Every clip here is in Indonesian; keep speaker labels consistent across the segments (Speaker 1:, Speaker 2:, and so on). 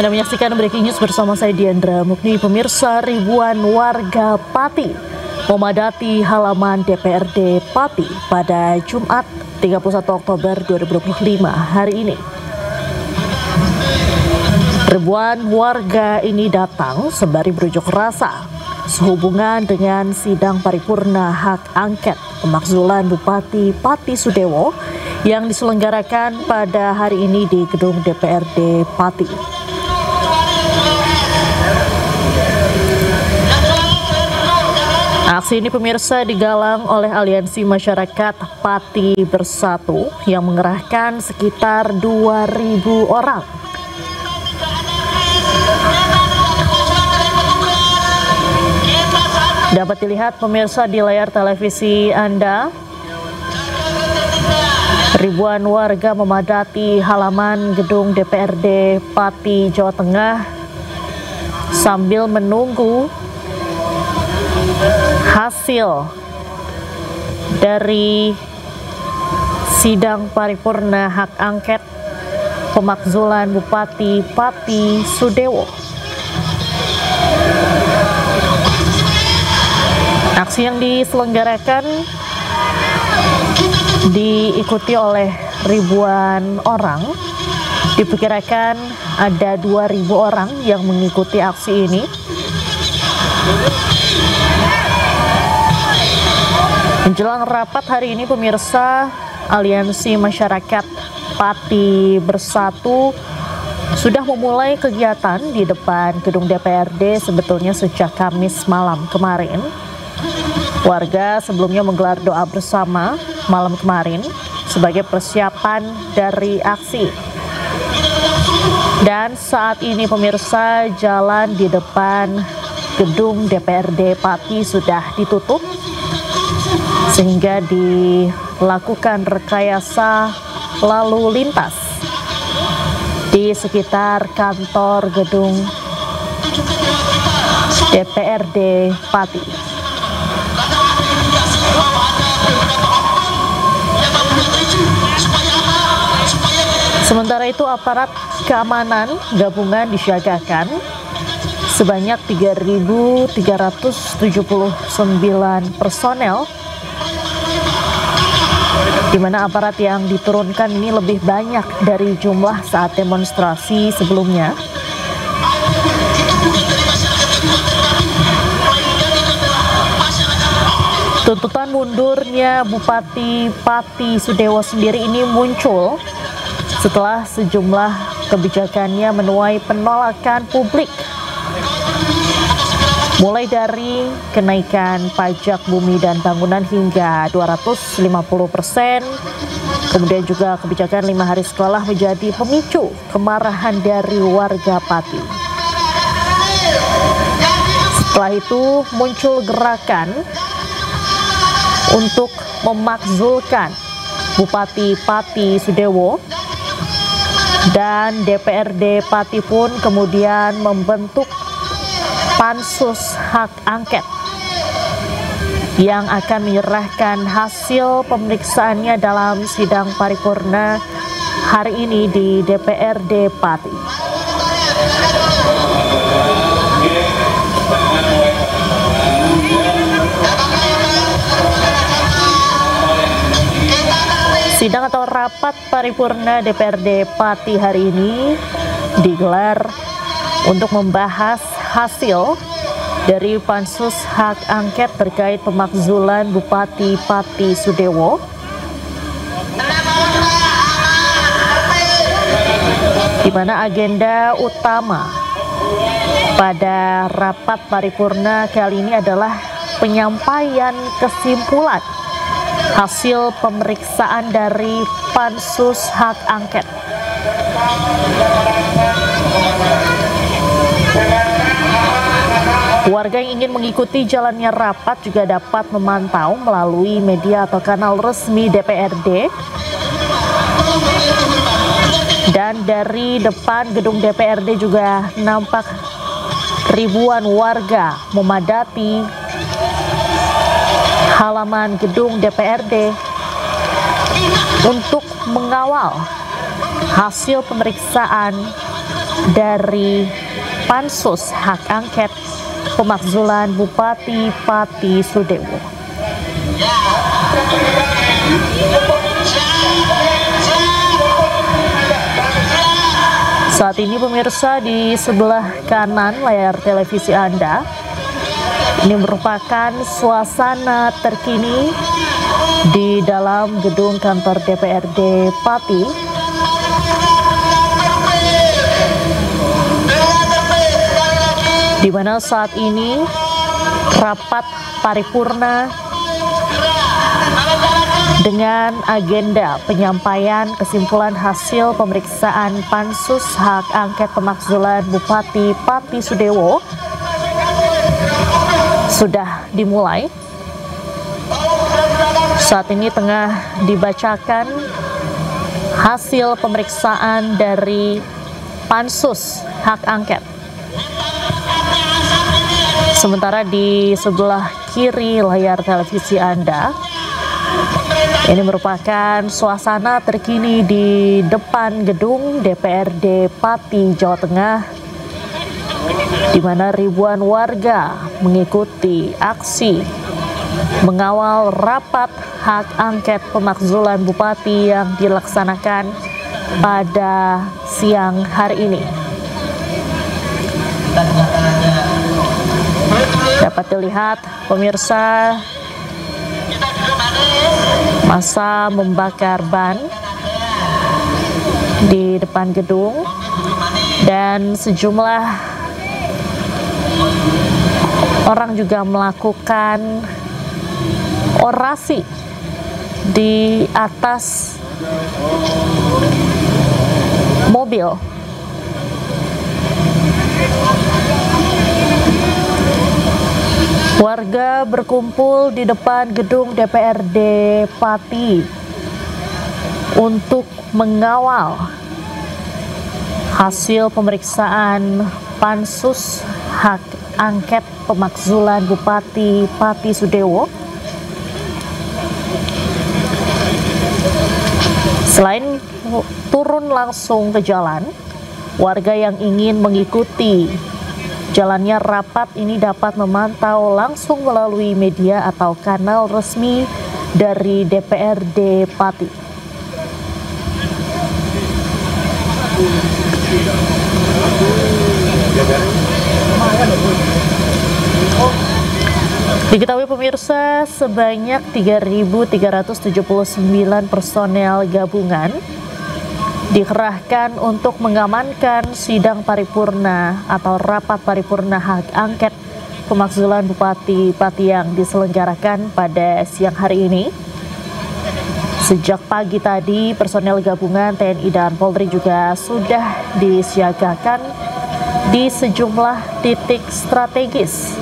Speaker 1: Anda menyaksikan Breaking News bersama saya Diandra Mukni. Pemirsa, ribuan warga Pati memadati halaman DPRD Pati pada Jumat 31 Oktober 2025 hari ini. Ribuan warga ini datang sembari berunjuk rasa sehubungan dengan sidang paripurna hak angket pemakzulan Bupati Pati Sudewo yang diselenggarakan pada hari ini di gedung DPRD Pati. Aksi ini pemirsa digalang oleh Aliansi Masyarakat Pati Bersatu yang mengerahkan sekitar 2.000 orang. Dapat dilihat pemirsa di layar televisi Anda, ribuan warga memadati halaman gedung DPRD Pati, Jawa Tengah sambil menunggu hasil dari sidang paripurna hak angket pemakzulan Bupati Pati Sudewo. Aksi yang diselenggarakan diikuti oleh ribuan orang. Diperkirakan ada 2.000 orang yang mengikuti aksi ini. Menjelang rapat hari ini pemirsa, Aliansi Masyarakat Pati Bersatu sudah memulai kegiatan di depan gedung DPRD sebetulnya sejak Kamis malam kemarin. Warga sebelumnya menggelar doa bersama malam kemarin sebagai persiapan dari aksi. Dan saat ini pemirsa, jalan di depan gedung DPRD Pati sudah ditutup sehingga dilakukan rekayasa lalu lintas di sekitar kantor gedung DPRD Pati. Sementara itu aparat keamanan gabungan disiagakan sebanyak 3.379 personel, di mana aparat yang diturunkan ini lebih banyak dari jumlah saat demonstrasi sebelumnya. Tuntutan mundurnya Bupati Pati Sudewo sendiri ini muncul setelah sejumlah kebijakannya menuai penolakan publik. Mulai dari kenaikan pajak bumi dan bangunan hingga 250%, kemudian juga kebijakan 5 hari sekolah menjadi pemicu kemarahan dari warga Pati. Setelah itu muncul gerakan untuk memakzulkan Bupati Pati Sudewo, dan DPRD Pati pun kemudian membentuk pansus hak angket yang akan menyerahkan hasil pemeriksaannya dalam sidang paripurna hari ini di DPRD Pati. Sidang atau rapat paripurna DPRD Pati hari ini digelar untuk membahas hasil dari pansus hak angket terkait pemakzulan Bupati Pati Sudewo. Di mana agenda utama pada rapat paripurna kali ini adalah penyampaian kesimpulan hasil pemeriksaan dari pansus hak angket. Warga yang ingin mengikuti jalannya rapat juga dapat memantau melalui media atau kanal resmi DPRD. Dan dari depan gedung DPRD juga nampak ribuan warga memadati halaman gedung DPRD untuk mengawal hasil pemeriksaan dari Pansus Hak Angket Pemakzulan Bupati Pati Sudewo. Saat ini pemirsa, di sebelah kanan layar televisi Anda, ini merupakan suasana terkini di dalam gedung kantor DPRD Pati. Di mana saat ini rapat paripurna dengan agenda penyampaian kesimpulan hasil pemeriksaan Pansus Hak Angket Pemakzulan Bupati Pati Sudewo sudah dimulai. Saat ini tengah dibacakan hasil pemeriksaan dari Pansus Hak Angket. Sementara di sebelah kiri layar televisi Anda, ini merupakan suasana terkini di depan gedung DPRD Pati, Jawa Tengah, di mana ribuan warga mengikuti aksi mengawal rapat hak angket pemakzulan bupati yang dilaksanakan pada siang hari ini. Dapat dilihat pemirsa, massa membakar ban di depan gedung dan sejumlah orang juga melakukan orasi di atas mobil. Warga berkumpul di depan gedung DPRD Pati untuk mengawal hasil pemeriksaan Pansus Hak Angket Pemakzulan Bupati Pati Sudewo. Selain turun langsung ke jalan, warga yang ingin mengikuti jalannya rapat ini dapat memantau langsung melalui media atau kanal resmi dari DPRD Pati. Diketahui pemirsa, sebanyak 3.379 personel gabungan dikerahkan untuk mengamankan sidang paripurna atau rapat paripurna hak angket pemakzulan Bupati Pati yang diselenggarakan pada siang hari ini. Sejak pagi tadi, personel gabungan TNI dan Polri juga sudah disiagakan di sejumlah titik strategis.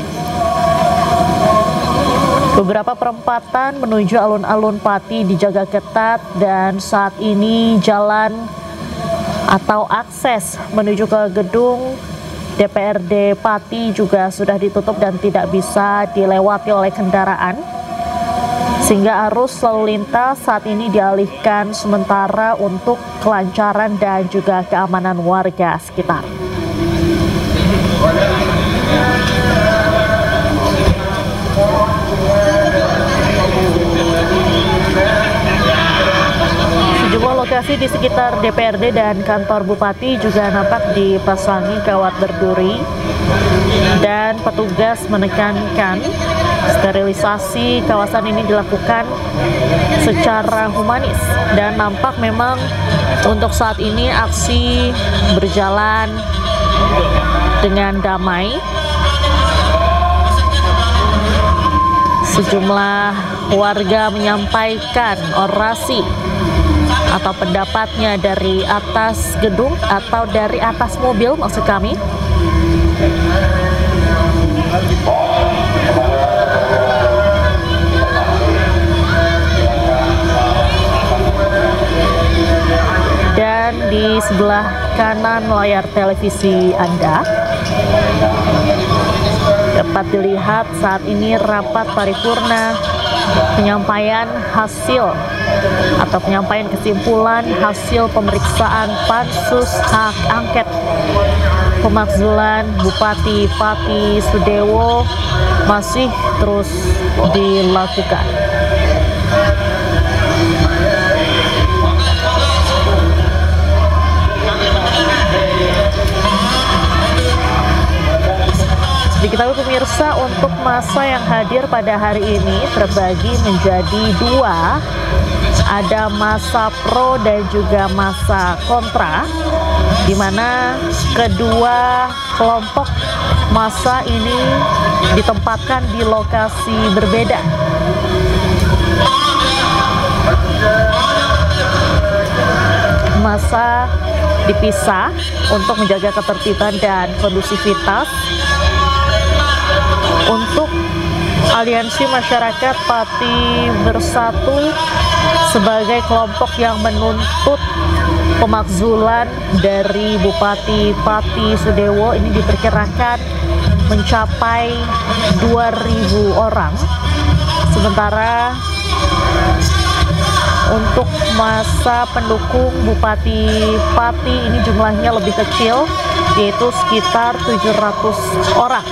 Speaker 1: Beberapa perempatan menuju alun-alun Pati dijaga ketat dan saat ini jalan atau akses menuju ke gedung DPRD Pati juga sudah ditutup dan tidak bisa dilewati oleh kendaraan, sehingga arus lalu lintas saat ini dialihkan sementara untuk kelancaran dan juga keamanan warga sekitar. Sejumlah lokasi di sekitar DPRD dan kantor Bupati juga nampak dipasangi kawat berduri dan petugas menekankan sterilisasi kawasan ini dilakukan secara humanis dan nampak memang untuk saat ini aksi berjalan dengan damai. Sejumlah warga menyampaikan orasi atau pendapatnya dari atas gedung atau dari atas mobil, maksud kami. Dan di sebelah kanan layar televisi Anda dapat dilihat saat ini rapat paripurna penyampaian hasil atau penyampaian kesimpulan hasil pemeriksaan Pansus Hak Angket pemakzulan Bupati Pati Sudewo masih terus dilakukan. Diketahui pemirsa, untuk masa yang hadir pada hari ini terbagi menjadi dua. Ada masa pro dan juga masa kontra, di mana kedua kelompok masa ini ditempatkan di lokasi berbeda. Masa dipisah untuk menjaga ketertiban dan kondusivitas. Untuk Aliansi Masyarakat Pati Bersatu sebagai kelompok yang menuntut pemakzulan dari Bupati Pati Sudewo ini diperkirakan mencapai 2.000 orang. Sementara untuk masa pendukung Bupati Pati ini jumlahnya lebih kecil, yaitu sekitar 700 orang.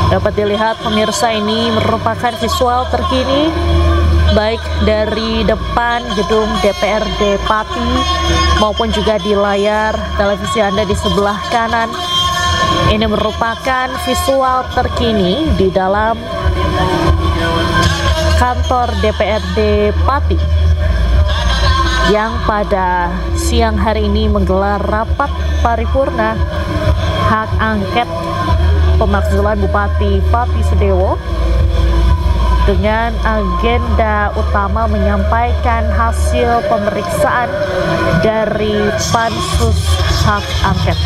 Speaker 1: Dapat dilihat pemirsa, ini merupakan visual terkini baik dari depan gedung DPRD Pati maupun juga di layar televisi Anda di sebelah kanan. Ini merupakan visual terkini di dalam kantor DPRD Pati yang pada siang hari ini menggelar rapat paripurna hak angket pemakzulan Bupati Pati Sudewo dengan agenda utama menyampaikan hasil pemeriksaan dari Pansus Hak Angket.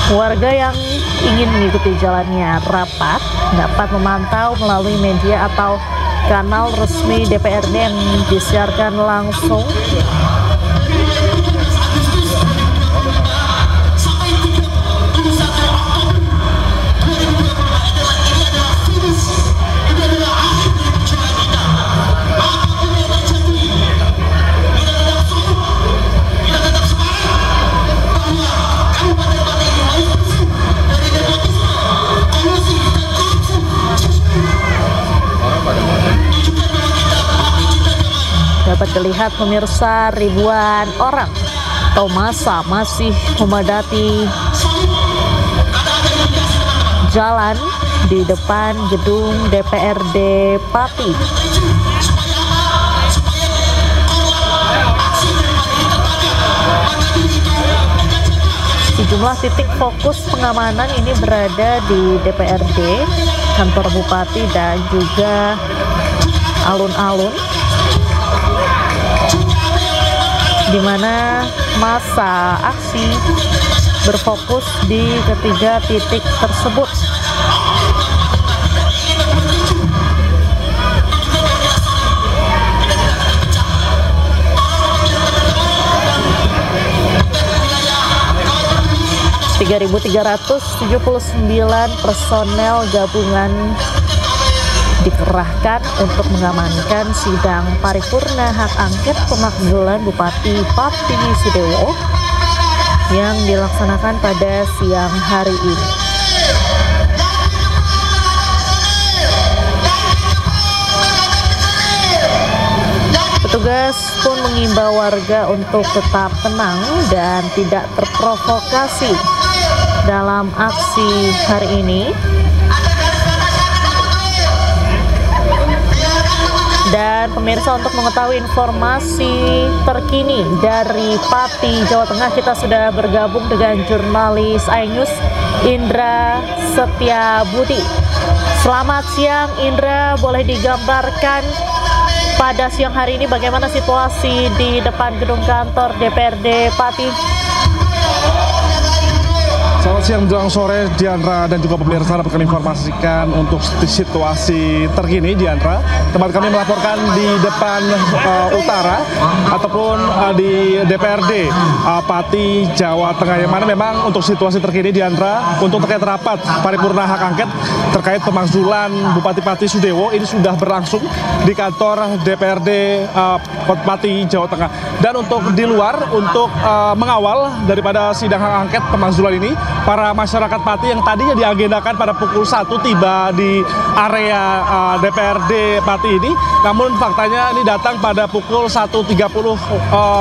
Speaker 1: Warga yang ingin mengikuti jalannya rapat dapat memantau melalui media atau kanal resmi DPRD yang disiarkan langsung. Dapat dilihat pemirsa, ribuan orang atau massa masih memadati jalan di depan gedung DPRD Pati. Sejumlah titik fokus pengamanan ini berada di DPRD, kantor Bupati, dan juga alun-alun, di mana masa aksi berfokus di ketiga titik tersebut. .379 personel gabungan dikerahkan untuk mengamankan sidang paripurna hak angket pemakzulan Bupati Pati Sudewo yang dilaksanakan pada siang hari ini. Petugas pun mengimbau warga untuk tetap tenang dan tidak terprovokasi dalam aksi hari ini. Dan pemirsa, untuk mengetahui informasi terkini dari Pati, Jawa Tengah, kita sudah bergabung dengan jurnalis iNews Indra Setiabudi. Selamat siang Indra, boleh digambarkan pada siang hari ini bagaimana situasi di depan gedung kantor DPRD Pati?
Speaker 2: Selamat siang menjelang sore, Diandra dan juga pemirsa dapat kami informasikan untuk situasi terkini, Diandra. Tempat kami melaporkan di depan utara ataupun di DPRD Pati, Jawa Tengah, yang mana memang untuk situasi terkini, Diandra, untuk terkait rapat paripurna hak angket terkait pemakzulan Bupati Pati Sudewo ini sudah berlangsung di kantor DPRD Pati, Jawa Tengah. Dan untuk di luar, untuk mengawal daripada sidang hak angket pemakzulan ini, para masyarakat Pati yang tadinya diagendakan pada pukul 1 tiba di area DPRD Pati ini, namun faktanya ini datang pada pukul 1.30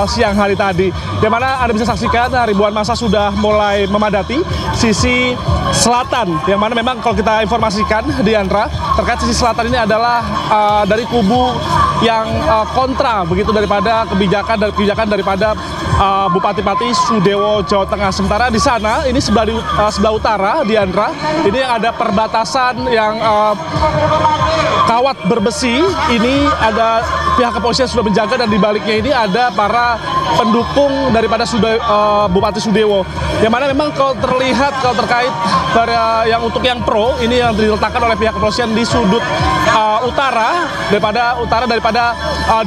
Speaker 2: siang hari tadi, di mana Anda bisa saksikan ribuan massa sudah mulai memadati sisi selatan, yang mana memang kalau kita informasikan, Diandra, terkait sisi selatan ini adalah dari kubu yang kontra begitu daripada kebijakan daripada Bupati Pati Sudewo, Jawa Tengah. Sementara di sana ini sebelah utara, Diandra, ini ada perbatasan yang kawat berbesi. Ini ada pihak kepolisian sudah menjaga, dan di baliknya ini ada para pendukung daripada Bupati Sudewo. Yang mana memang kalau terlihat, kalau terkait yang untuk yang pro ini yang diletakkan oleh pihak kepolisian di sudut utara daripada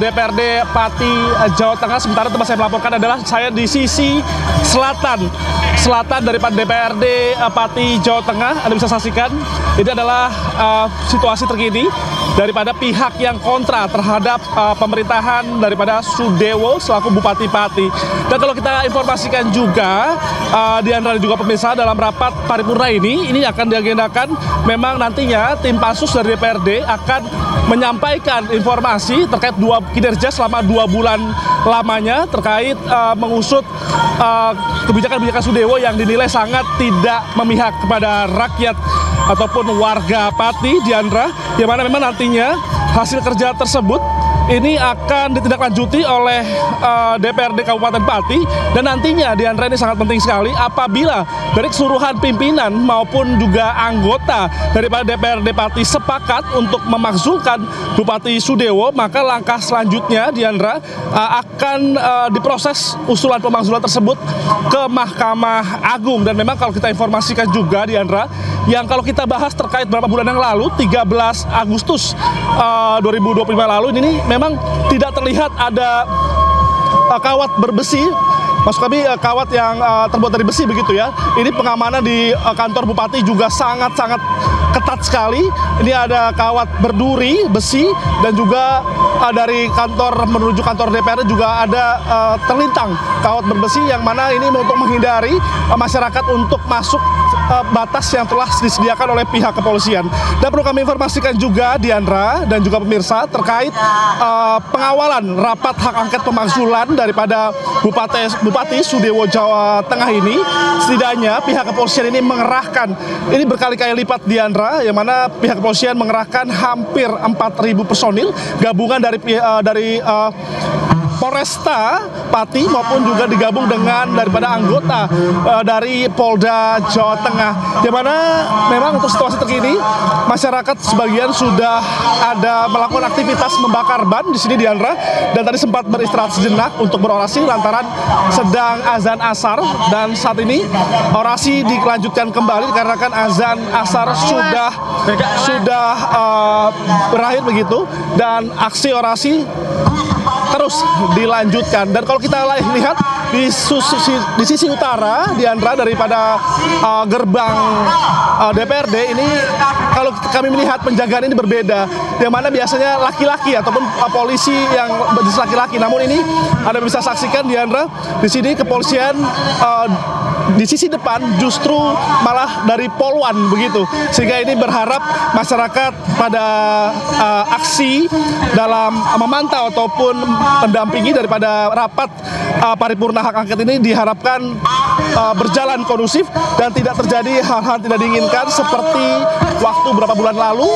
Speaker 2: DPRD Pati, Jawa Tengah. Sementara tempat saya melaporkan adalah saya di sisi selatan daripada DPRD Pati, Jawa Tengah. Anda bisa saksikan ini adalah situasi terkini daripada pihak yang kontra terhadap pemerintahan daripada Sudewo selaku Bupati Pati. Dan kalau kita informasikan juga, Diandra dan juga pemirsa, dalam rapat paripurna ini akan diagendakan memang nantinya tim pansus dari DPRD akan menyampaikan informasi terkait kinerja selama 2 bulan lamanya terkait mengusut kebijakan-kebijakan Sudewo yang dinilai sangat tidak memihak kepada rakyat ataupun warga Pati, Diandra, yang mana memang nantinya hasil kerja tersebut ini akan ditindaklanjuti oleh DPRD Kabupaten Pati. Dan nantinya, Diandra, ini sangat penting sekali apabila dari keseluruhan pimpinan maupun juga anggota daripada DPRD Pati sepakat untuk memakzulkan Bupati Sudewo, maka langkah selanjutnya, Diandra, akan diproses usulan pemakzulan tersebut ke Mahkamah Agung. Dan memang kalau kita informasikan juga, Diandra, yang kalau kita bahas terkait beberapa bulan yang lalu, 13 Agustus 2025 lalu, ini memang tidak terlihat ada kawat berbesi, maksud kami kawat yang terbuat dari besi begitu ya. Ini pengamanan di kantor Bupati juga sangat-sangat ketat sekali. Ini ada kawat berduri besi, dan juga dari kantor menuju kantor DPR juga ada terlintang kawat berbesi, yang mana ini untuk menghindari masyarakat untuk masuk batas yang telah disediakan oleh pihak kepolisian. Dan perlu kami informasikan juga, Diandra dan juga pemirsa, terkait pengawalan rapat hak angket pemakzulan daripada Bupati Sudewo, Jawa Tengah ini. Setidaknya pihak kepolisian ini mengerahkan, ini berkali-kali lipat, Diandra, yang mana pihak kepolisian mengerahkan hampir 4.000 personil gabungan dari Polresta Pati maupun juga digabung dengan daripada anggota dari Polda Jawa Tengah. Di mana memang untuk situasi terkini, masyarakat sebagian sudah ada melakukan aktivitas membakar ban di sini, Diandra, dan tadi sempat beristirahat sejenak untuk berorasi lantaran sedang azan asar. Dan saat ini orasi dilanjutkan kembali karena kan azan asar sudah berakhir begitu, dan aksi orasi terus dilanjutkan. Dan kalau kita lihat di sisi utara, Diandra, daripada gerbang DPRD ini, kalau kami melihat penjagaan ini berbeda, yang mana biasanya laki-laki ataupun polisi yang berjenis laki-laki. Namun ini Anda bisa saksikan, Diandra, di sini kepolisian di sisi depan justru malah dari Polwan begitu, sehingga ini berharap masyarakat pada aksi dalam memantau ataupun mendampingi daripada rapat paripurna hak angket ini diharapkan berjalan kondusif dan tidak terjadi hal-hal tidak diinginkan seperti waktu beberapa bulan lalu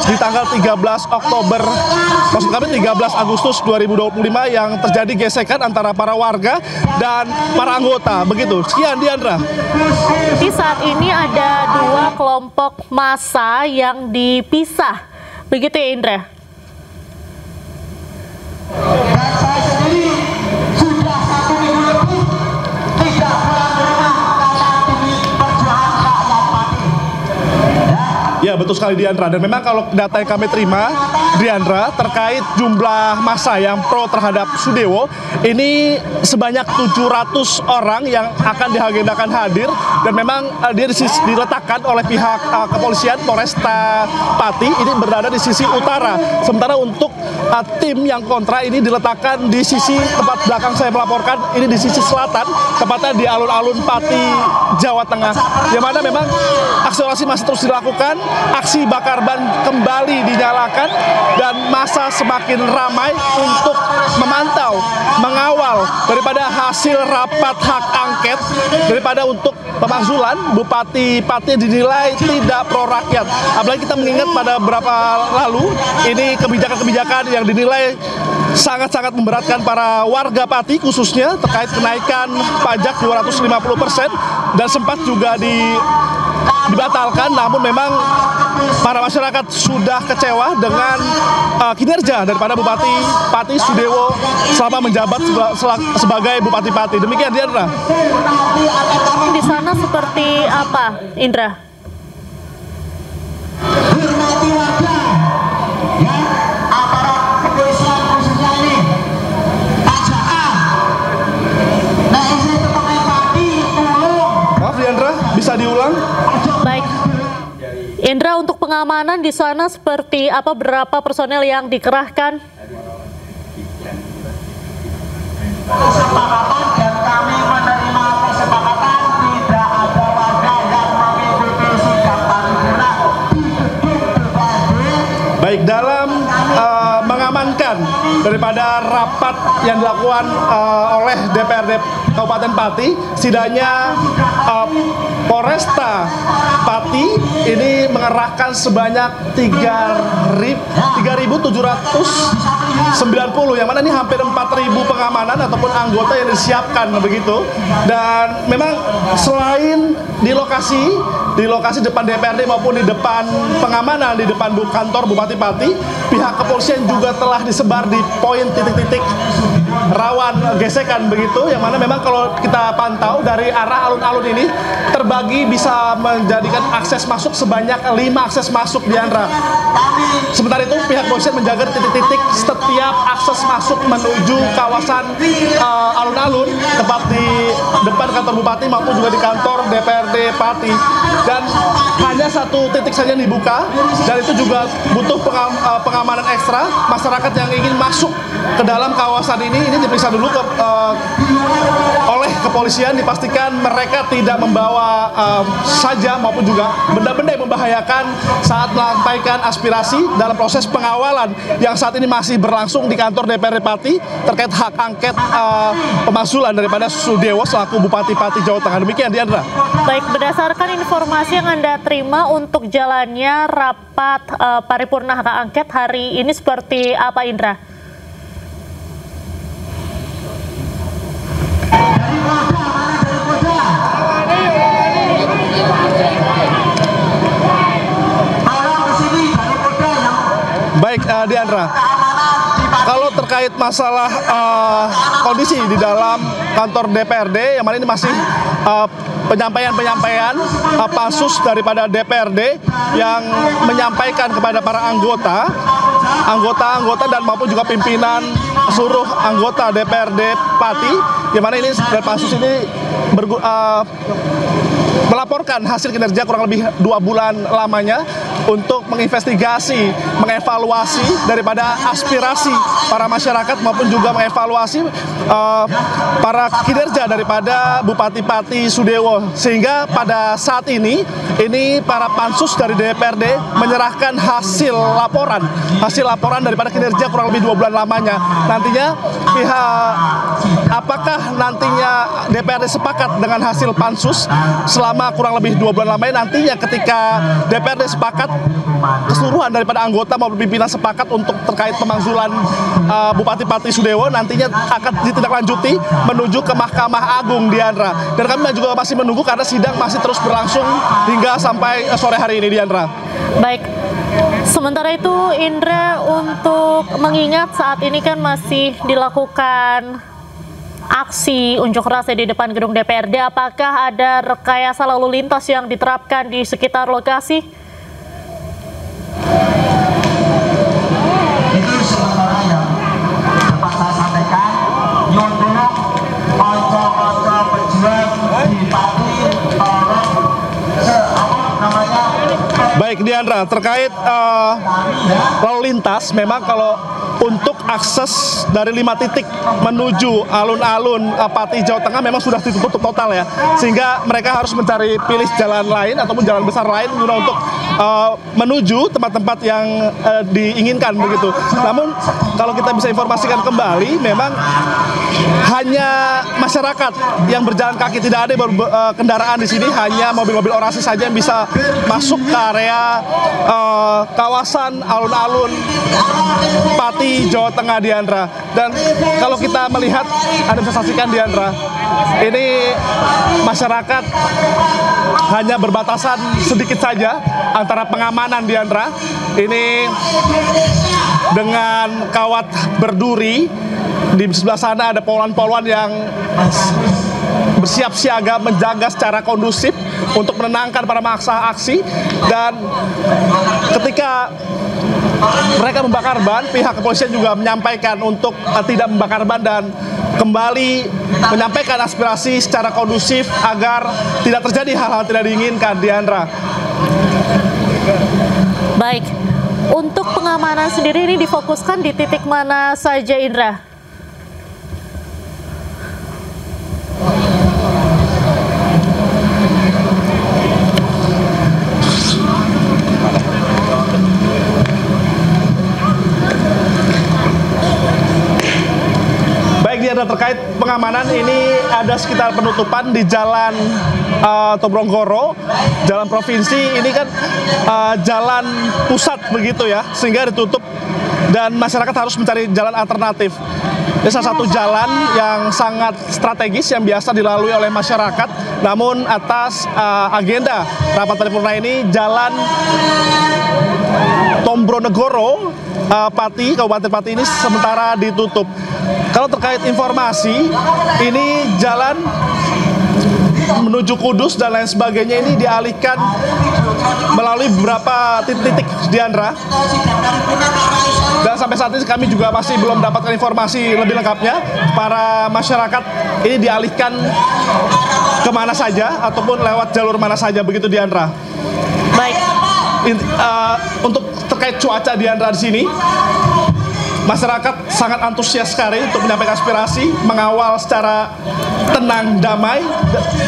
Speaker 2: di tanggal 13 Oktober, maksud kami 13 Agustus 2025, yang terjadi gesekan antara para warga dan para anggota begitu. Sekian, Diandra.
Speaker 1: Di saat ini ada 2 kelompok massa yang dipisah, begitu ya, Indra?
Speaker 3: Saya sendiri sudah 1 minggu lebih tidak pulang ke rumah karena demi perjuangan
Speaker 2: Ya, betul sekali Diandra. Dan memang kalau data yang kami terima, Diandra, terkait jumlah massa yang pro terhadap Sudewo, ini sebanyak 700 orang yang akan diagendakan hadir. Dan memang dia diletakkan oleh pihak kepolisian Polresta Pati, ini berada di sisi utara. Sementara untuk tim yang kontra ini diletakkan di sisi tempat belakang saya melaporkan, ini di sisi selatan, tepatnya di alun-alun Pati, Jawa Tengah. Yang mana memang akselerasi masih terus dilakukan, aksi bakar ban kembali dinyalakan, dan massa semakin ramai untuk memantau, mengawal daripada hasil rapat hak angket, daripada untuk pemakzulan Bupati Pati dinilai tidak pro rakyat. Apalagi kita mengingat pada beberapa lalu, ini kebijakan-kebijakan yang dinilai sangat-sangat memberatkan para warga Pati, khususnya terkait kenaikan pajak 250%, dan sempat juga dibatalkan. Namun memang para masyarakat sudah kecewa dengan kinerja daripada Bupati Pati Sudewo selama menjabat sebagai Bupati Pati. Demikian Diandra.
Speaker 1: Di sana seperti apa, Indra?
Speaker 3: Hormati warga, ya, aparat kepolisian khususnya ini, pajakan. Nah, isi temannya Pati, tolong.
Speaker 2: Maaf Diandra, bisa diulang?
Speaker 1: Baik. Indra, untuk pengamanan di sana seperti apa, berapa personel yang dikerahkan?
Speaker 3: Kesepakatan dan kami menerima kesepakatan tidak ada warga yang mengikuti sidang paripurna di gedung DPRD.
Speaker 2: Baik, dalam mengamankan daripada rapat yang dilakukan oleh DPRD Kabupaten Pati, setidaknya Polresta Pati ini mengerahkan sebanyak 3.790, yang mana ini hampir 4.000 pengamanan ataupun anggota yang disiapkan begitu. Dan memang selain di lokasi depan DPRD maupun di depan pengamanan di depan kantor Bupati Pati, pihak kepolisian juga telah disebar di poin titik-titik rawan gesekan begitu, yang mana memang kalau kita pantau dari arah alun-alun ini terbagi bisa menjadikan akses masuk sebanyak 5 akses masuk, Diandra. Sementara itu pihak kepolisian menjaga titik-titik setiap akses masuk menuju kawasan alun-alun, tepat di depan kantor Bupati maupun juga di kantor DPRD Pati. Dan hanya satu titik saja yang dibuka, dan itu juga butuh pengamanan ekstra. Masyarakat yang ingin masuk ke dalam kawasan ini diperiksa dulu oleh kepolisian, dipastikan mereka tidak membawa saja maupun juga benda-benda yang membahayakan saat melampaikan aspirasi dalam proses pengawalan yang saat ini masih berlangsung di kantor DPRD Pati terkait hak angket pemakzulan daripada Sudewo selaku Bupati Pati, Jawa Tengah. Demikian Diandra.
Speaker 1: Baik, berdasarkan informasi yang Anda terima untuk jalannya rapat paripurna hak angket hari ini seperti apa, Indra?
Speaker 2: Baik, Diandra, kalau terkait masalah kondisi di dalam kantor DPRD, yang mana ini masih penyampaian pansus daripada DPRD yang menyampaikan kepada para anggota dan maupun juga pimpinan seluruh anggota DPRD Pati, yang mana ini dari pansus ini melaporkan hasil kinerja kurang lebih 2 bulan lamanya untuk menginvestigasi, mengevaluasi daripada aspirasi para masyarakat maupun juga mengevaluasi para kinerja daripada Bupati Pati Sudewo, sehingga pada saat ini para pansus dari DPRD menyerahkan hasil laporan daripada kinerja kurang lebih 2 bulan lamanya. Nantinya apakah nantinya DPRD sepakat dengan hasil pansus selama kurang lebih 2 bulan lamanya, nantinya ketika DPRD sepakat, keseluruhan daripada anggota maupun pimpinan sepakat untuk terkait pemakzulan Bupati Pati Sudewo, nantinya akan ditindaklanjuti menuju ke Mahkamah Agung, Diandra. Dan kami juga masih menunggu karena sidang masih terus berlangsung hingga sampai sore hari ini, Diandra.
Speaker 1: Baik, sementara itu Indra, untuk mengingat saat ini kan masih dilakukan aksi unjuk rasa di depan gedung DPRD, apakah ada rekayasa lalu lintas yang diterapkan di sekitar lokasi?
Speaker 2: Baik Diandra, terkait lalu lintas, memang kalau untuk akses dari 5 titik menuju alun-alun Pati Jawa Tengah memang sudah ditutup total ya, sehingga mereka harus mencari pilih jalan lain ataupun jalan besar lain guna untuk menuju tempat-tempat yang diinginkan begitu. Namun kalau kita bisa informasikan kembali, memang hanya masyarakat yang berjalan kaki, tidak ada kendaraan di sini, hanya mobil-mobil orasi saja yang bisa masuk ke area kawasan alun-alun Pati Jawa Tengah, Diandra. Dan kalau kita melihat, Anda bisa saksikan Diandra, ini masyarakat hanya berbatasan sedikit saja antara pengamanan Diandra ini dengan kawat berduri. Di sebelah sana ada poluan-poluan yang bersiap siaga menjaga secara kondusif untuk menenangkan para massa aksi. Dan ketika mereka membakar ban, pihak kepolisian juga menyampaikan untuk tidak membakar ban dan kembali menyampaikan aspirasi secara kondusif agar tidak terjadi hal-hal tidak diinginkan, Diandra.
Speaker 1: Baik, untuk pengamanan sendiri ini difokuskan di titik mana saja, Indra?
Speaker 2: Terkait pengamanan ini ada sekitar penutupan di Jalan Tobronggoro, jalan provinsi ini kan jalan pusat begitu ya, sehingga ditutup dan masyarakat harus mencari jalan alternatif. Ini salah satu jalan yang sangat strategis yang biasa dilalui oleh masyarakat, namun atas agenda rapat paripurna ini jalan Tombronegoro Pati, Kabupaten Pati ini sementara ditutup. Kalau terkait informasi, ini jalan menuju Kudus dan lain sebagainya ini dialihkan melalui beberapa titik, Diandra. Dan sampai saat ini kami juga masih belum mendapatkan informasi lebih lengkapnya. Para masyarakat ini dialihkan kemana saja ataupun lewat jalur mana saja begitu, Diandra.
Speaker 1: Baik.
Speaker 2: Untuk terkait cuaca, Diandra, di sini masyarakat sangat antusias sekali untuk menyampaikan aspirasi, mengawal secara tenang, damai.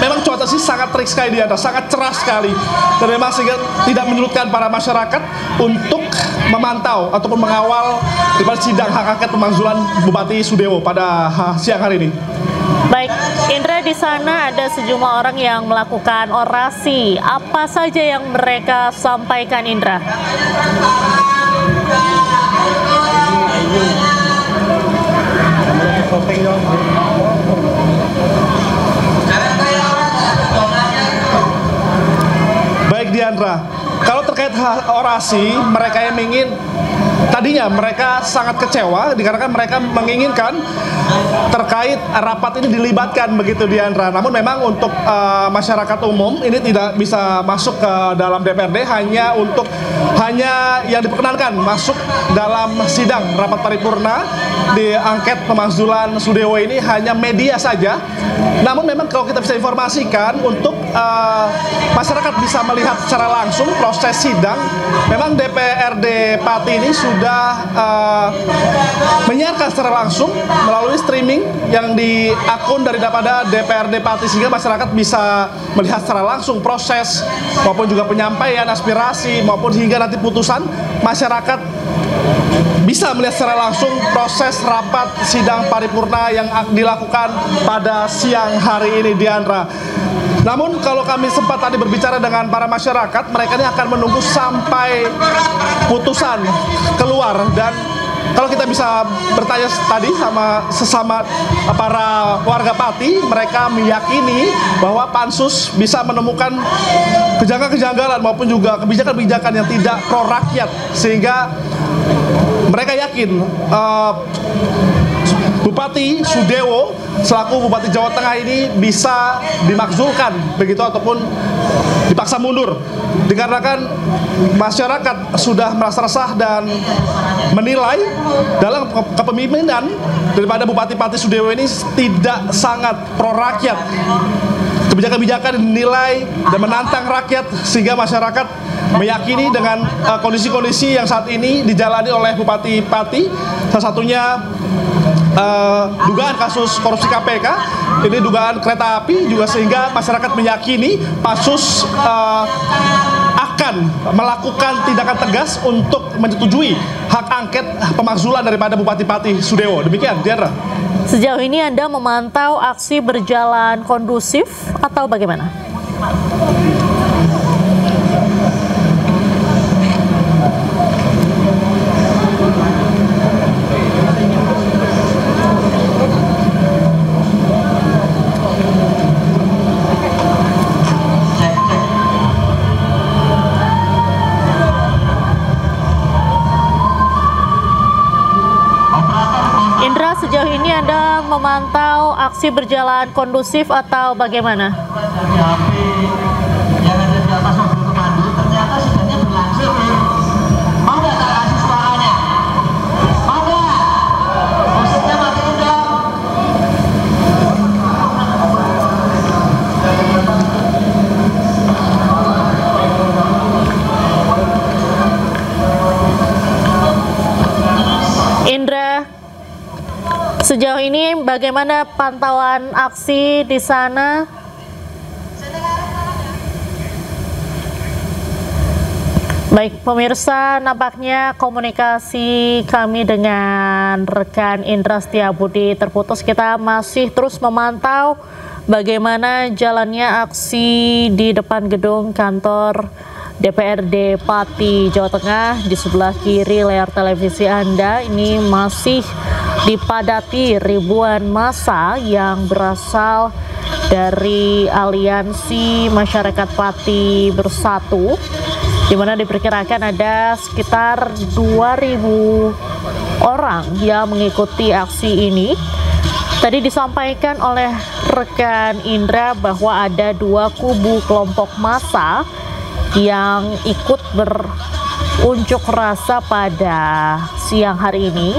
Speaker 2: Memang cuaca sih sangat terik sekali, Diandra, sangat cerah sekali. Dan memang sehingga tidak menyurutkan para masyarakat untuk memantau ataupun mengawal daripada sidang hak angket pemakzulan Bupati Sudewo pada siang hari ini.
Speaker 1: Baik, Indra, di sana ada sejumlah orang yang melakukan orasi. Apa saja yang mereka sampaikan, Indra?
Speaker 2: Baik, Diandra, kalau terkait orasi, mereka yang ingin, tadinya mereka sangat kecewa dikarenakan mereka menginginkan terkait rapat ini dilibatkan begitu, Diandra. Namun memang untuk masyarakat umum ini tidak bisa masuk ke dalam DPRD, hanya yang diperkenankan masuk dalam sidang rapat paripurna di angket pemakzulan Sudewo ini hanya media saja. Namun memang kalau kita bisa informasikan untuk masyarakat bisa melihat secara langsung proses sidang, memang DPRD Pati ini sudah menyiarkan secara langsung melalui streaming yang di akun daripada DPRD Pati, sehingga masyarakat bisa melihat secara langsung proses maupun juga penyampaian aspirasi maupun hingga nanti putusan. Masyarakat bisa melihat secara langsung proses rapat sidang paripurna yang dilakukan pada siang hari ini, Diandra. Namun kalau kami sempat tadi berbicara dengan para masyarakat, mereka ini akan menunggu sampai putusan keluar. Dan kalau kita bisa bertanya tadi sama sesama para warga Pati, mereka meyakini bahwa Pansus bisa menemukan kejanggalan-kejanggalan maupun juga kebijakan-kebijakan yang tidak pro rakyat, sehingga mereka yakin Bupati Sudewo selaku Bupati Jawa Tengah ini bisa dimakzulkan begitu ataupun dipaksa mundur, dikarenakan masyarakat sudah merasa resah dan menilai dalam kepemimpinan daripada Bupati Pati Sudewo ini tidak sangat pro rakyat. kebijakan-kebijakan dinilai dan menantang rakyat sehingga masyarakat meyakini dengan kondisi-kondisi yang saat ini dijalani oleh Bupati Pati, salah satunya dugaan kasus korupsi KPK, ini dugaan kereta api juga, sehingga masyarakat meyakini Pansus akan melakukan tindakan tegas untuk menyetujui hak angket pemakzulan daripada Bupati Pati Sudewo. Demikian, Diandra.
Speaker 1: Sejauh ini Anda memantau aksi berjalan kondusif atau bagaimana? Indra, sejauh ini Anda memantau aksi berjalan kondusif atau bagaimana?
Speaker 3: Dari HP yang ada di atas mobil komando ternyata sidangnya berlangsung. Mau nggak tak kasih suaranya? Mau nggak? Musiknya matiin dong.
Speaker 1: Indra, sejauh ini bagaimana pantauan aksi di sana? Baik, pemirsa, nampaknya komunikasi kami dengan rekan Indra Setiabudi terputus. Kita masih terus memantau bagaimana jalannya aksi di depan gedung kantor DPRD Pati, Jawa Tengah. Di sebelah kiri layar televisi Anda ini masih dipadati ribuan massa yang berasal dari Aliansi Masyarakat Pati Bersatu, di mana diperkirakan ada sekitar 2.000 orang yang mengikuti aksi ini. Tadi disampaikan oleh rekan Indra bahwa ada dua kubu kelompok massa yang ikut berunjuk rasa pada siang hari ini.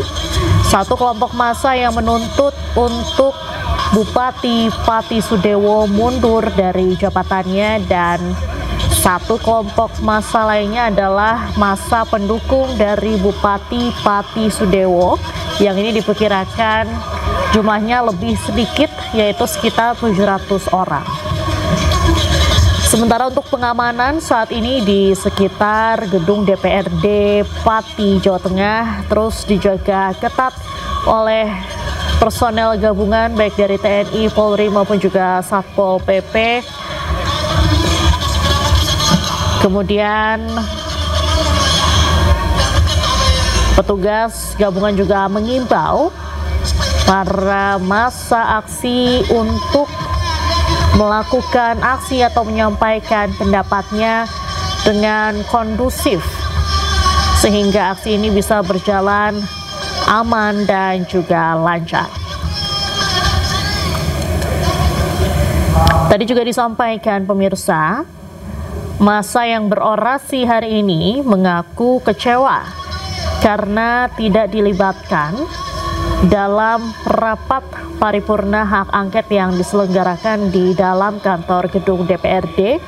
Speaker 1: Satu kelompok massa yang menuntut untuk Bupati Pati Sudewo mundur dari jabatannya, dan satu kelompok massa lainnya adalah massa pendukung dari Bupati Pati Sudewo yang ini diperkirakan jumlahnya lebih sedikit, yaitu sekitar 700 orang. Sementara untuk pengamanan saat ini di sekitar gedung DPRD Pati, Jawa Tengah terus dijaga ketat oleh personel gabungan baik dari TNI, Polri maupun juga Satpol PP. Kemudian petugas gabungan juga mengimbau para massa aksi untuk melakukan aksi atau menyampaikan pendapatnya dengan kondusif sehingga aksi ini bisa berjalan aman dan juga lancar. Tadi juga disampaikan pemirsa, massa yang berorasi hari ini mengaku kecewa karena tidak dilibatkan dalam rapat paripurna hak angket yang diselenggarakan di dalam kantor gedung DPRD.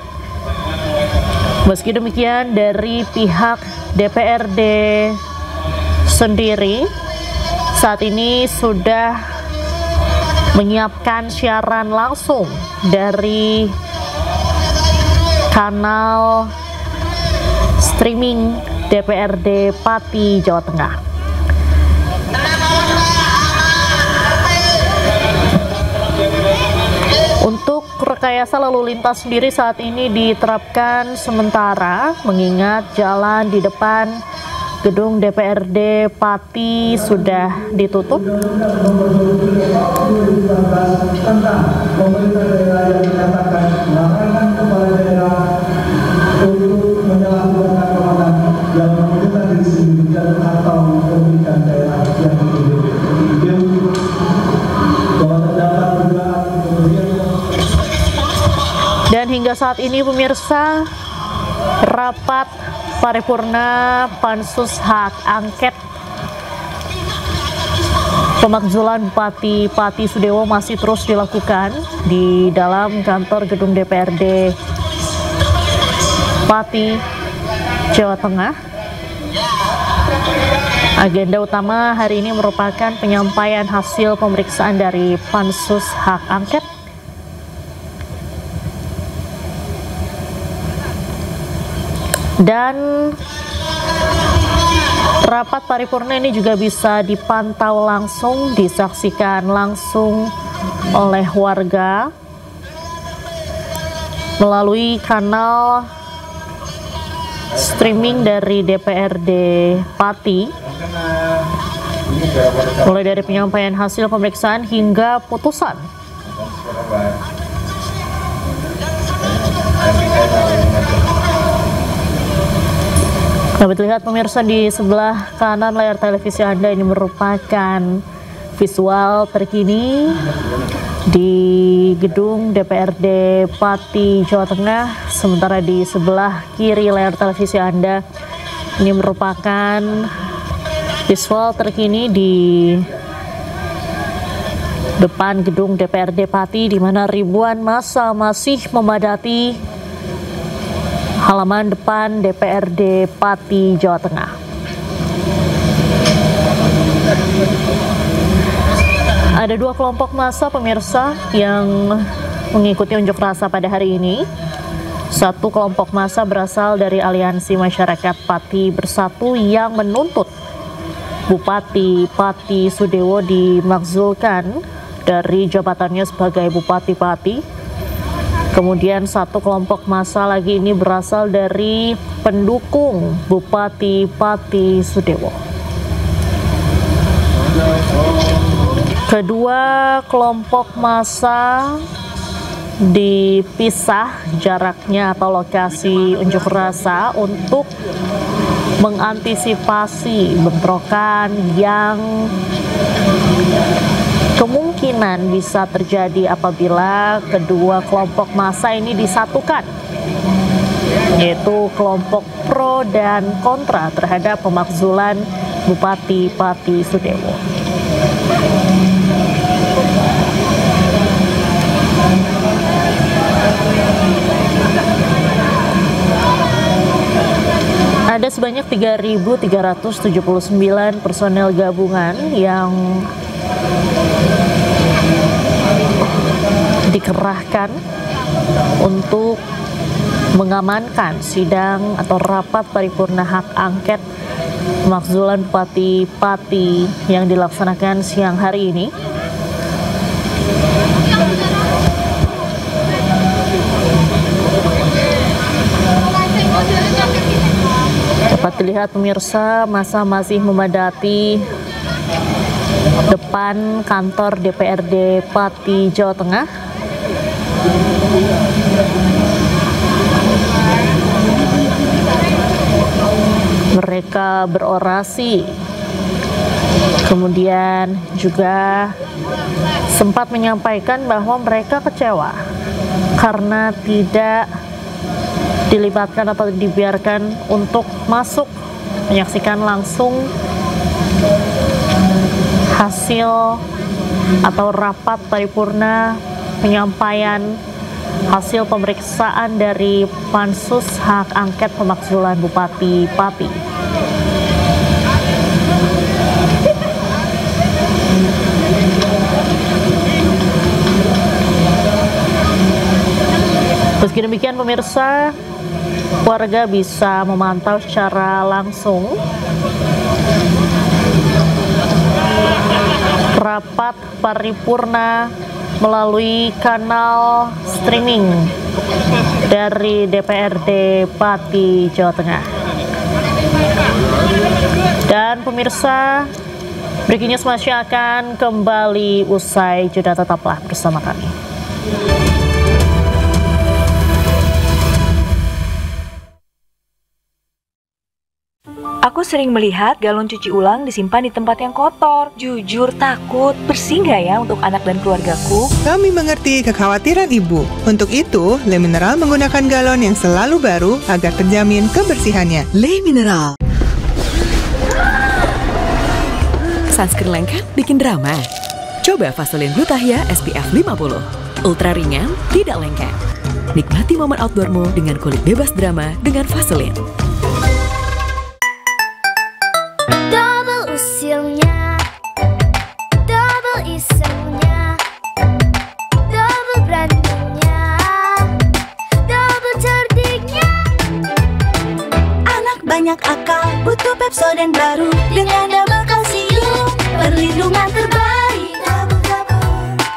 Speaker 1: Meski demikian, dari pihak DPRD sendiri saat ini sudah menyiapkan siaran langsung dari kanal streaming DPRD Pati, Jawa Tengah. Untuk rekayasa lalu lintas sendiri saat ini diterapkan sementara mengingat jalan di depan gedung DPRD Pati sudah ditutup.
Speaker 4: Tentang pemerintah daerah yang menyatakan larangan kepala daerah untuk menyalahgunakan kewenangan yang memerintah diri sendiri dan atau memberikan daerah yang berbeda. Bahwa terdapat dugaan kemudian.
Speaker 1: Dan hingga saat ini pemirsa, rapat paripurna Pansus Hak Angket Pemakzulan Bupati Pati Sudewo masih terus dilakukan di dalam kantor gedung DPRD Pati, Jawa Tengah. Agenda utama hari ini merupakan penyampaian hasil pemeriksaan dari Pansus Hak Angket dan rapat paripurna ini juga bisa dipantau langsung, disaksikan langsung oleh warga melalui kanal streaming dari DPRD Pati, mulai dari penyampaian hasil pemeriksaan hingga putusan. Dapat dilihat pemirsa di sebelah kanan layar televisi Anda, ini merupakan visual terkini di gedung DPRD Pati, Jawa Tengah. Sementara di sebelah kiri layar televisi Anda, ini merupakan visual terkini di depan gedung DPRD Pati, di mana ribuan massa masih memadati halaman depan DPRD Pati, Jawa Tengah. Ada dua kelompok massa pemirsa yang mengikuti unjuk rasa pada hari ini. Satu kelompok massa berasal dari Aliansi Masyarakat Pati Bersatu yang menuntut Bupati Pati Sudewo dimakzulkan dari jabatannya sebagai Bupati Pati. Kemudian satu kelompok massa lagi ini berasal dari pendukung Bupati Pati Sudewo. Kedua kelompok massa dipisah jaraknya atau lokasi unjuk rasa untuk mengantisipasi bentrokan yang kemungkinan bisa terjadi apabila kedua kelompok massa ini disatukan, yaitu kelompok pro dan kontra terhadap pemakzulan Bupati Pati Sudewo. Ada sebanyak 3.379 personel gabungan yang dikerahkan untuk mengamankan sidang atau rapat paripurna hak angket pemakzulan Bupati Pati yang dilaksanakan siang hari ini. Dapat dilihat pemirsa, massa masih memadati depan kantor DPRD Pati, Jawa Tengah. Mereka berorasi, kemudian juga sempat menyampaikan bahwa mereka kecewa karena tidak dilibatkan atau dibiarkan untuk masuk menyaksikan langsung hasil atau rapat paripurna penyampaian hasil pemeriksaan dari Pansus Hak Angket Pemakzulan Bupati Pati. Meski demikian pemirsa, warga bisa memantau secara langsung rapat paripurna melalui kanal streaming dari DPRD Pati, Jawa Tengah. Dan pemirsa, breaking news masih akan kembali usai jeda, tetaplah bersama kami.
Speaker 5: Aku sering melihat galon cuci ulang disimpan di tempat yang kotor. Jujur takut, bersih nggak ya untuk anak dan keluargaku?
Speaker 6: Kami mengerti kekhawatiran ibu. Untuk itu, Le Mineral menggunakan galon yang selalu baru agar terjamin kebersihannya.
Speaker 7: Le Mineral. sunscreen lengket bikin drama? Coba Vaseline Glutathione SPF 50. Ultra ringan, tidak lengket. Nikmati momen outdoormu dengan kulit bebas drama dengan Vaseline.
Speaker 8: Double usilnya, double isengnya, double beraninya, double cerdiknya.
Speaker 9: Anak banyak akal, butuh Pepsodent baru dengan double kalsium, perlindungan terbaik.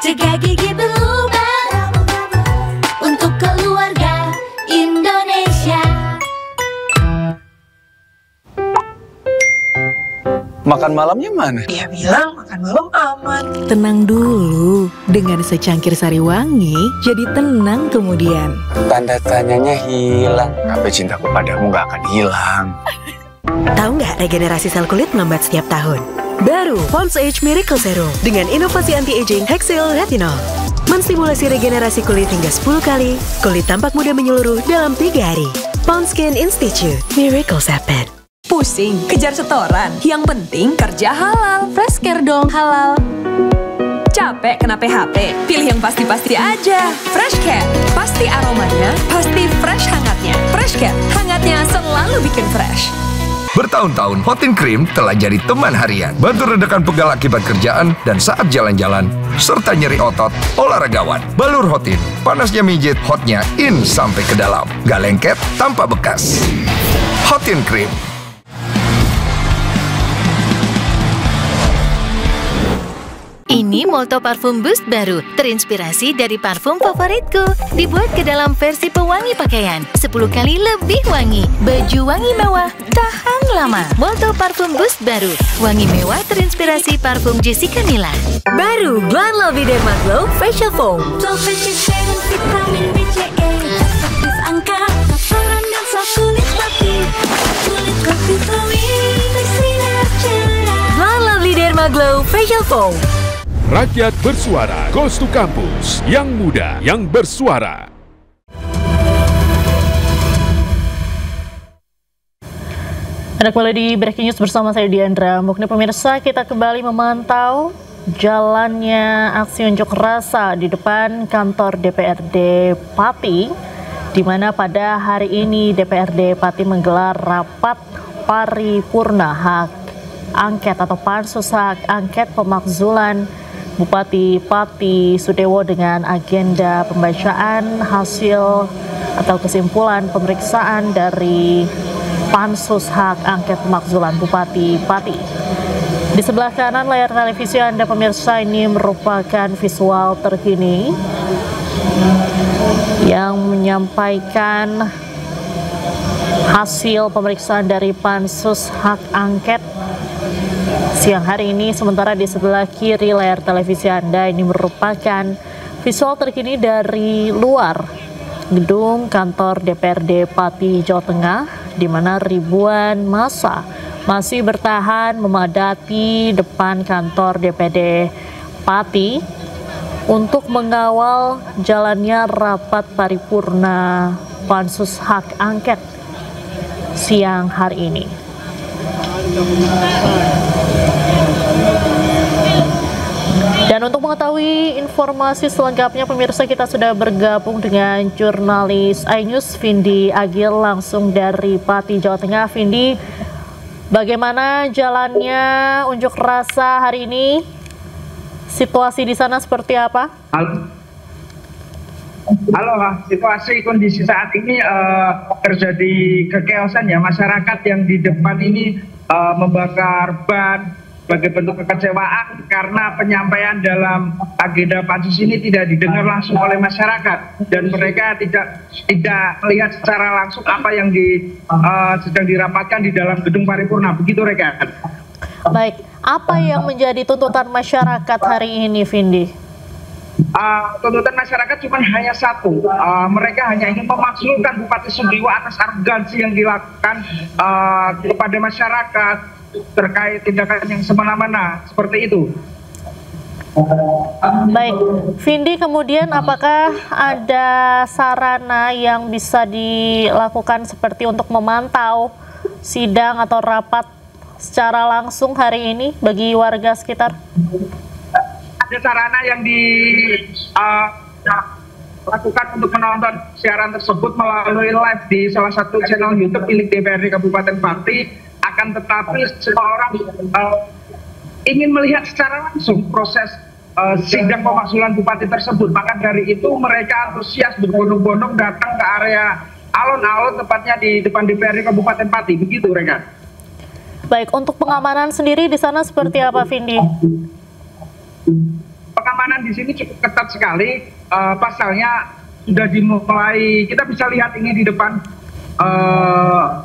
Speaker 9: Cegah gigi berlubang untuk keluarga Indonesia.
Speaker 10: Makan malamnya mana?
Speaker 11: Dia bilang makan malam aman.
Speaker 7: Tenang dulu, dengan secangkir sari wangi, jadi tenang kemudian.
Speaker 10: Tanda tanyanya hilang. Tapi cintaku padamu gak akan hilang.
Speaker 7: Tahu nggak regenerasi sel kulit melambat setiap tahun? Baru Pond's Age Miracle Serum dengan inovasi anti-aging Hexyl Retinol. Menstimulasi regenerasi kulit hingga 10 kali. Kulit tampak muda menyeluruh dalam 3 hari. Pond's Skin Institute Miracle Happen.
Speaker 12: Pusing, kejar setoran. Yang penting kerja halal. Fresh Care dong halal. Capek kena PHP? Pilih yang pasti-pasti aja. Fresh Care. Pasti aromanya, pasti fresh hangatnya. Fresh Care, hangatnya selalu bikin fresh.
Speaker 13: Bertahun-tahun, Hotin Cream telah jadi teman harian. Bantu redakan pegal akibat kerjaan dan saat jalan-jalan, serta nyeri otot olahragawan. Balur Hotin, panasnya mijit, hotnya in sampai ke dalam. Gak lengket, tanpa bekas. Hotin Cream.
Speaker 14: Ini Molto Parfum Boost baru, terinspirasi dari parfum favoritku. Dibuat ke dalam versi pewangi pakaian, 10 kali lebih wangi. Baju wangi mewah, tahan lama. Molto Parfum Boost baru, wangi mewah terinspirasi parfum Jessica Mila.
Speaker 7: Baru Glan Lovely Derma Glow Facial Foam.
Speaker 9: Vitamin BCA, efektif angkat kotoran dan sel kulit putih. Kulit bervitamin, bersinar cerah.
Speaker 7: Glan Lovely Derma Glow Facial Foam.
Speaker 15: Rakyat bersuara, Goes to Campus, yang muda, yang bersuara.
Speaker 1: Anda kembali di Breaking News bersama saya Diandra Mukni. Pemirsa, kita kembali memantau jalannya aksi unjuk rasa di depan kantor DPRD Pati, di mana pada hari ini DPRD Pati menggelar rapat paripurna hak angket atau pansus hak angket pemakzulan Bupati Pati Sudewo dengan agenda pembacaan hasil atau kesimpulan pemeriksaan dari pansus hak angket pemakzulan Bupati Pati. Di sebelah kanan layar televisi Anda pemirsa, ini merupakan visual terkini yang menyampaikan hasil pemeriksaan dari pansus hak angket siang hari ini. Sementara di sebelah kiri layar televisi Anda ini merupakan visual terkini dari luar gedung kantor DPRD Pati, Jawa Tengah, di mana ribuan massa masih bertahan memadati depan kantor DPRD Pati untuk mengawal jalannya rapat paripurna pansus hak angket siang hari ini. Dan untuk mengetahui informasi selengkapnya pemirsa, kita sudah bergabung dengan jurnalis iNews Vindi Agil langsung dari Pati, Jawa Tengah. Vindi, bagaimana jalannya unjuk rasa hari ini? Situasi di sana seperti apa?
Speaker 16: Halo, situasi kondisi saat ini terjadi kekeosan ya. Masyarakat yang di depan ini membakar ban sebagai bentuk kekecewaan karena penyampaian dalam agenda pansus ini tidak didengar langsung oleh masyarakat dan mereka tidak melihat secara langsung apa yang sedang dirapatkan di dalam gedung paripurna. Begitu, rekan.
Speaker 1: Baik, apa yang menjadi tuntutan masyarakat hari ini, Vindi?
Speaker 16: Tuntutan masyarakat cuma hanya satu, mereka hanya ingin memakzulkan Bupati Sudewo atas arogansi yang dilakukan kepada masyarakat terkait tindakan yang semena-mena seperti itu.
Speaker 1: Baik, Vindi, kemudian apakah ada sarana yang bisa dilakukan seperti untuk memantau sidang atau rapat secara langsung hari ini bagi warga sekitar?
Speaker 16: Ada sarana yang dilakukan untuk menonton siaran tersebut melalui live di salah satu channel YouTube milik DPRD Kabupaten Pati. Akan tetapi semua orang ingin melihat secara langsung proses sidang pemakzulan bupati tersebut. Maka dari itu mereka antusias berbondong-bondong datang ke area alun-alun, tepatnya di depan DPRD Kabupaten Pati. Begitu, rekan.
Speaker 1: Baik, untuk pengamanan sendiri di sana seperti apa, Vindi?
Speaker 16: Pengamanan di sini cukup ketat sekali. Pasalnya sudah dimulai, kita bisa lihat ini di depan,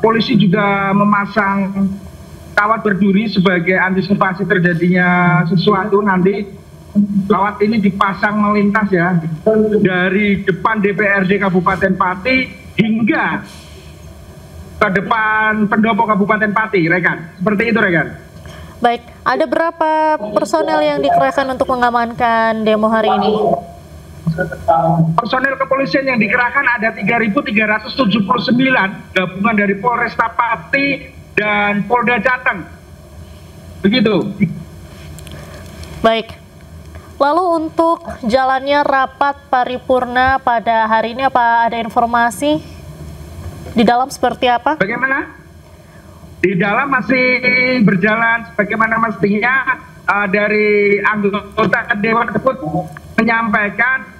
Speaker 16: polisi juga memasang kawat berduri sebagai antisipasi terjadinya sesuatu nanti. Kawat ini dipasang melintas ya, dari depan DPRD Kabupaten Pati hingga ke depan pendopo Kabupaten Pati, rekan. Seperti itu, rekan.
Speaker 1: Baik, ada berapa personel yang dikerahkan untuk mengamankan demo hari ini?
Speaker 16: Personel kepolisian yang dikerahkan ada 3.379 gabungan dari Polresta Pati dan Polda Jateng. Begitu.
Speaker 1: Baik. Lalu untuk jalannya rapat paripurna pada hari ini, apa ada informasi di dalam seperti apa?
Speaker 16: Bagaimana? Di dalam masih berjalan sebagaimana mestinya. Dari anggota Dewan tersebut menyampaikan.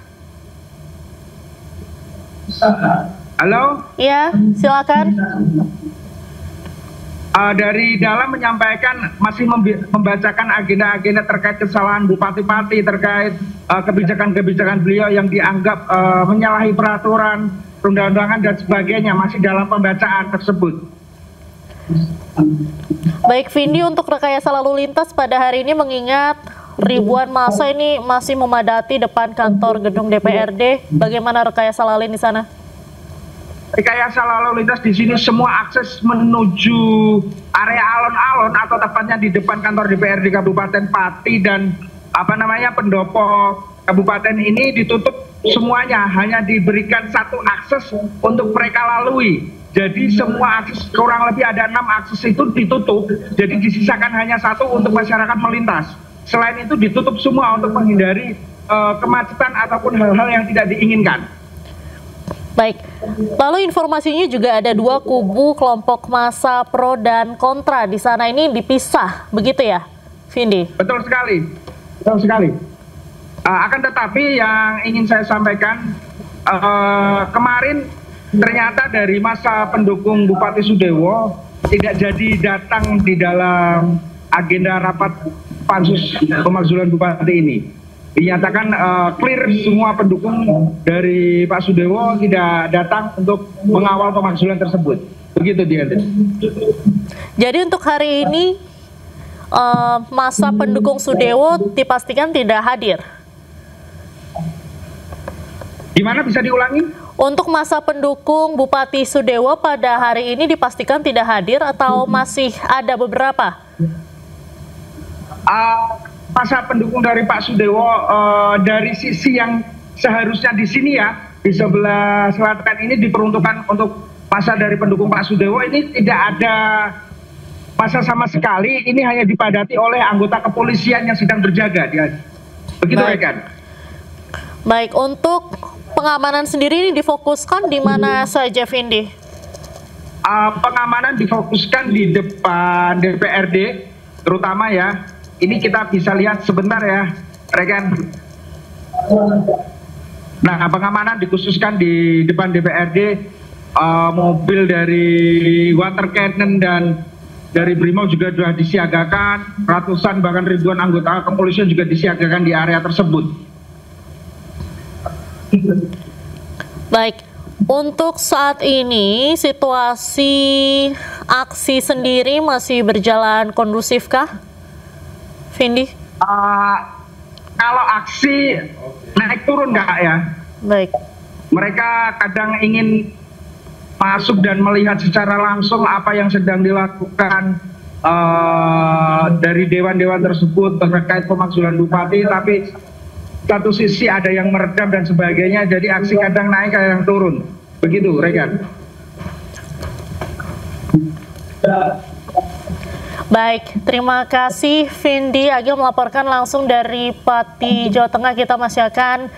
Speaker 16: Halo?
Speaker 1: Iya, silakan.
Speaker 16: Dari dalam menyampaikan masih membacakan agenda-agenda terkait kesalahan Bupati Pati, terkait kebijakan-kebijakan beliau yang dianggap menyalahi peraturan perundang-undangan dan sebagainya, masih dalam pembacaan tersebut.
Speaker 1: Baik, Vindi, untuk rekayasa lalu lintas pada hari ini mengingat ribuan massa ini masih memadati depan kantor gedung DPRD, bagaimana rekayasa lalu lintas di sana?
Speaker 16: Rekayasa lalu lintas di sini semua akses menuju area alun-alun atau tepatnya di depan kantor DPRD Kabupaten Pati dan pendopo kabupaten ini ditutup semuanya, hanya diberikan satu akses untuk mereka lalui. Jadi semua akses, kurang lebih ada 6 akses itu ditutup, jadi disisakan hanya satu untuk masyarakat melintas. Selain itu ditutup semua untuk menghindari kemacetan ataupun hal-hal yang tidak diinginkan.
Speaker 1: Baik, lalu informasinya juga ada dua kubu kelompok massa pro dan kontra di sana, ini dipisah, begitu ya, Vindi?
Speaker 16: Betul sekali, betul sekali. Akan tetapi yang ingin saya sampaikan, kemarin ternyata dari massa pendukung Bupati Sudewo tidak jadi datang di dalam agenda rapat pansus pemakzulan Bupati ini. Dinyatakan clear semua pendukung dari Pak Sudewo tidak datang untuk mengawal pemakzulan tersebut. Begitu dia.
Speaker 1: Jadi untuk hari ini massa pendukung Sudewo dipastikan tidak hadir.
Speaker 16: Gimana, bisa diulangi?
Speaker 1: Untuk massa pendukung Bupati Sudewo pada hari ini dipastikan tidak hadir atau masih ada beberapa?
Speaker 16: Masa pendukung dari Pak Sudewo dari sisi yang seharusnya di sini ya, di sebelah selatan ini diperuntukkan untuk masa dari pendukung Pak Sudewo, ini tidak ada masa sama sekali, ini hanya dipadati oleh anggota kepolisian yang sedang berjaga. Begitu, rekan.
Speaker 1: Baik, untuk pengamanan sendiri ini difokuskan di mana saja, Vindi?
Speaker 16: Pengamanan difokuskan di depan DPRD, terutama ya. Ini kita bisa lihat sebentar ya, rekan. Nah, pengamanan dikhususkan di depan DPRD, mobil dari water cannon dan dari Brimob juga sudah disiagakan, ratusan bahkan ribuan anggota kepolisian juga disiagakan di area tersebut.
Speaker 1: Baik, untuk saat ini situasi aksi sendiri masih berjalan kondusifkah, Vindi?
Speaker 16: Kalau aksi naik turun nggak ya?
Speaker 1: Baik.
Speaker 16: Mereka kadang ingin masuk dan melihat secara langsung apa yang sedang dilakukan dari dewan-dewan tersebut terkait pemakzulan Bupati, tapi satu sisi ada yang meredam dan sebagainya, jadi aksi kadang naik kadang turun. Begitu, rekan.
Speaker 1: Baik, terima kasih Vindi Agil melaporkan langsung dari Pati, Jawa Tengah. Kita masih akan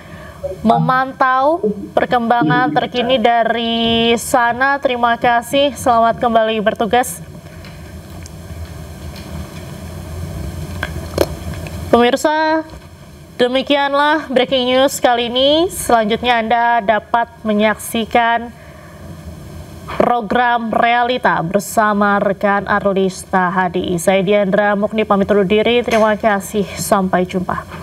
Speaker 1: memantau perkembangan terkini dari sana. Terima kasih, selamat kembali bertugas. Pemirsa, demikianlah breaking news kali ini. Selanjutnya Anda dapat menyaksikan program Realita bersama rekan Arlista Hadi. Saya Diandra Mukni pamit undur diri. Terima kasih. Sampai jumpa.